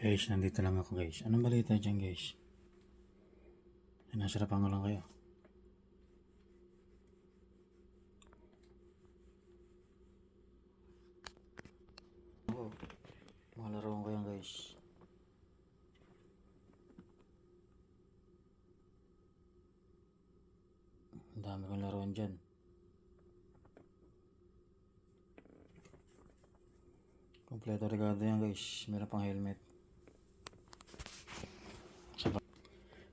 Guys, nandito lang ako guys. Anong balita dyan guys? Nasarapan ko lang kayo. Oo, mga laruan ko yan guys. Ang dami kong laruan dyan. Kompleto regalo yan guys. Meron pang helmet.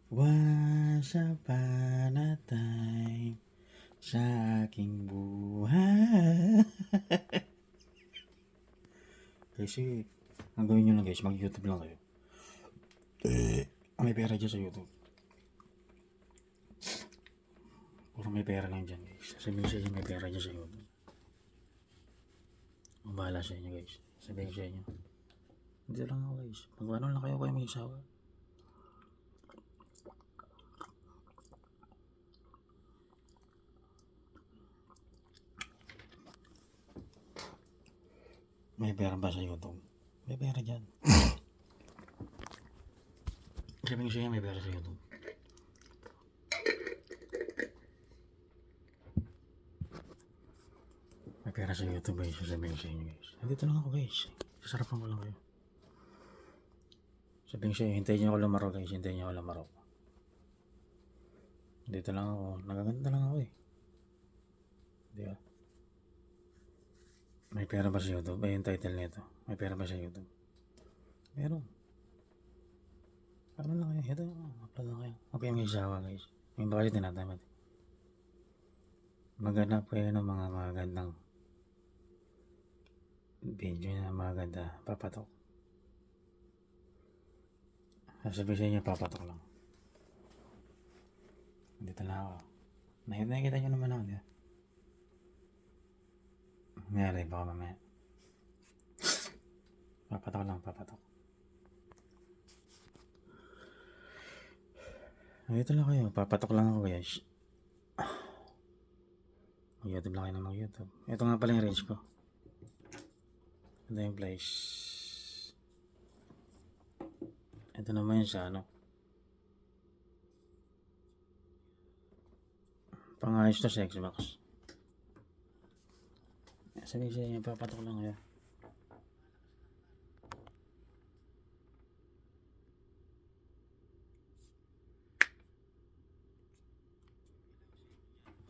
Once upon a time sa aking buhay. Kasi, ang gawin nyo lang guys, mag-YouTube lang kayo. May pera dyan sa YouTube. Puro may pera lang dyan guys. Sabihin sa inyo may pera dyan sa YouTube. Ang bahala sa inyo guys. Sabihin sa inyo. Hindi lang ako guys. Mag-ano lang kayo may isawa. May pera ba sa YouTube? May pera dyan. Sabihin sa inyo may pera sa YouTube. May pera sa YouTube guys. Sabihin sa inyo guys. Nandito lang ako guys. Sasarapan ko lang kayo. Sabihin sa inyo, hintayin nyo ako lumaro guys. Hintayin nyo ako lumaro. Dito lang ako. Nagaganda lang ako eh. Di ba? May pera ba sa YouTube? Ay, yung title nito. May pera ba sa YouTube? Meron. Ano lang kayo? Ito, upload lang kayo. Okay, may isawa guys. Yung ba kasi tinatamad. Maghanap kayo ng mga magandang video na maganda. Papatok. Sasabihin sa inyo, papatok lang. Dito lang ako. Nakikita nyo naman ako. Diba? Mayroon baka mamaya. Papatok lang, papatok. Dito lang kayo, papatok lang ako guys. Mag-YouTube lang kayo na mag-YouTube. Ito nga pala yung range ko. Ito yung place. Ito naman yung sa ano. Pangayos to sa Xbox. Sabihin sa inyo, papatok lang kayo.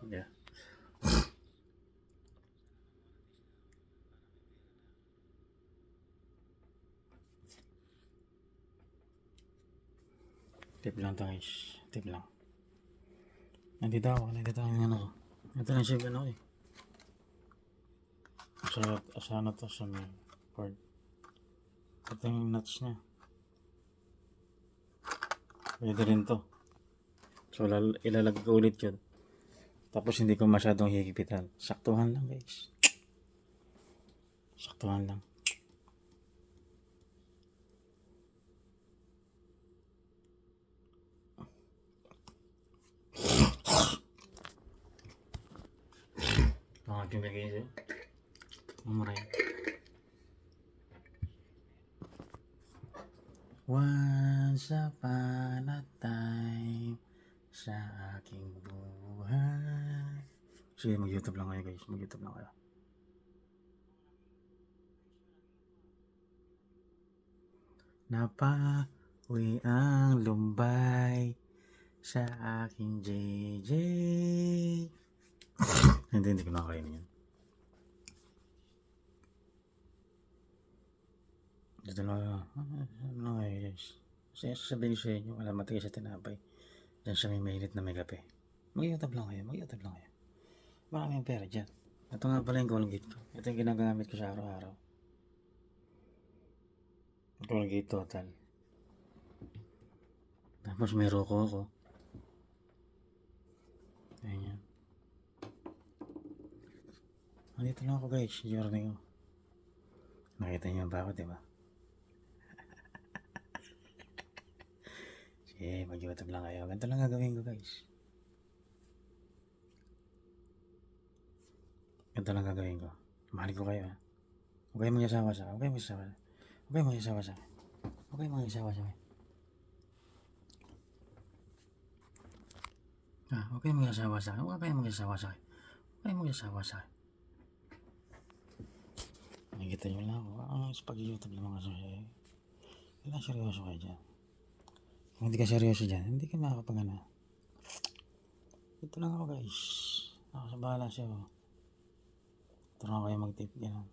Yeah. Tip lang to guys. Tip lang. Nandito ako yung ano ko. Ito lang siya ano eh. Sa ano to sa may cord. Ito yung nuts niya. Pwede rin to. So ilalagay ko ulit yun. Tapos hindi ko masyadong higipitan. Saktuhan lang guys. Saktuhan lang. Mga pinagay siya. Mamaray. Once upon a time sa aking buhay. Sige, mag-YouTube lang kayo guys. Mag-YouTube lang kayo. Napawi ang lumbay sa aking JJ. Hindi ko nakakainin yan. Dito lang kayo. Ano kayo guys. Sasabihin sa inyo, wala matigay sa tinapay. Diyan sa may mainit na may kape. Mag-YouTube lang kayo. Mag-YouTube lang kayo. Maraming pera dyan. Ito nga pala yung Colgate ko. Ito yung ginagamit ko sa araw-araw. Colgate Total. Tapos may Rocco ako. Ayan yan. Nandito lang ako guys. Journey ko. Nakita niyo ba ako, diba? Sige, mag-YouTube lang kayo. Ganito lang gagawin ko guys. Ganito lang gagawin ko. Mahal ko kayo ha. Huwag kayong mag-asawa sa akin. Huwag kayong mag-asawa sa akin. Huwag kayong mag-asawa-sawa. Huwag kayong mag-asawa sa akin. Huwag kayong mag-asawa sa akin. Huwag kayong mag-asawa sa akin. Nakikita nyo lang ako. Sa pag-YouTube naman kasi kailangan seryoso kayo dyan. Kung hindi ka seryoso dyan, hindi ka makakapagana. Ito lang ako guys. Ako sa bahala sa'yo. Turuan kayo mag-tip. Ganun.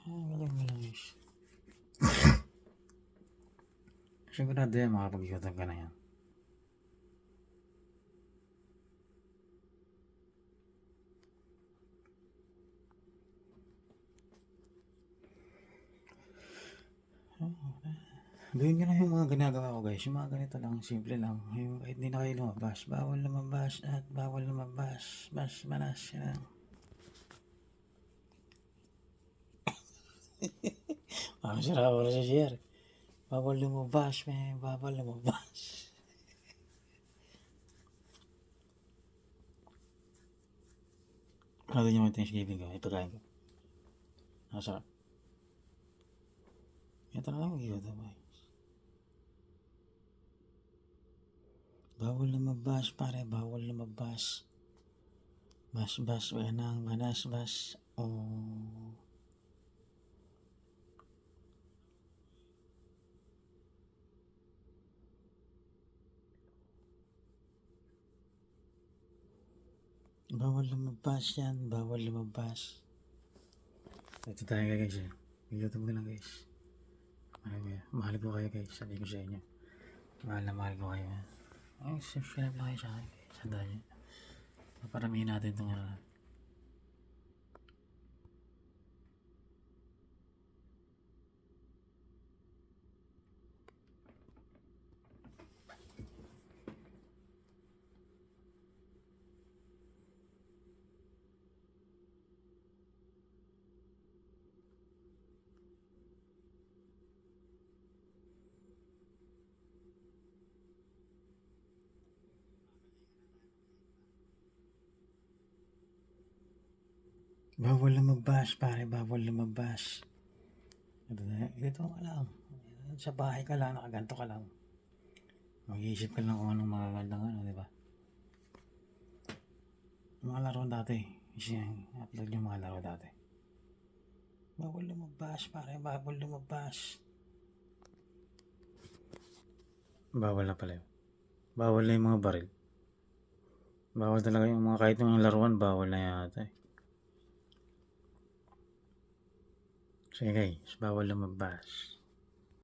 Galing mo lang guys. Sigurado yan, makapag-YouTube ka na yan. Gawin nyo lang yung mga ginagawa ko guys. Yung mga ganito lang, simple lang. Yung kahit hindi na kayo lumabas. Bawal lumabas at bawal lumabas. Bas, manas, yan lang. Sira ko na si Jer. Bawal lumabas, man. Bawal lumabas. Ano nyo yung Thanksgiving ko? Ipagkain ko. Sarap. Ito na lang mag-YouTube guys. Bawal lumabas, pare. Bawal lumabas. Bas, bas, wanang, manas, bas. Oh. Bawal lumabas yan. Bawal lumabas. Ito tayo guys eh. YouTube ko lang guys. Mahal ko kayo guys. Sabi ko sa inyo. Mahal ko kayo. Ay, subscribe na kayo sa akin guys. Sanda nyo. Paparamihin natin itong bawal lumabas, pare. Bawal lumabas. Ito ka lang. Sa bahay ka lang, nakaganto ka lang. Mag-iisip ka lang kung anong magagandang di ba? Mga laro dati. Upload yung mga laro dati. Bawal lumabas, pare. Bawal lumabas. Bawal na pala yun. Bawal na yung mga baril. Bawal talaga yung mga kahit yung laruan, bawal na yata eh. Sige guys, bawal lumabas.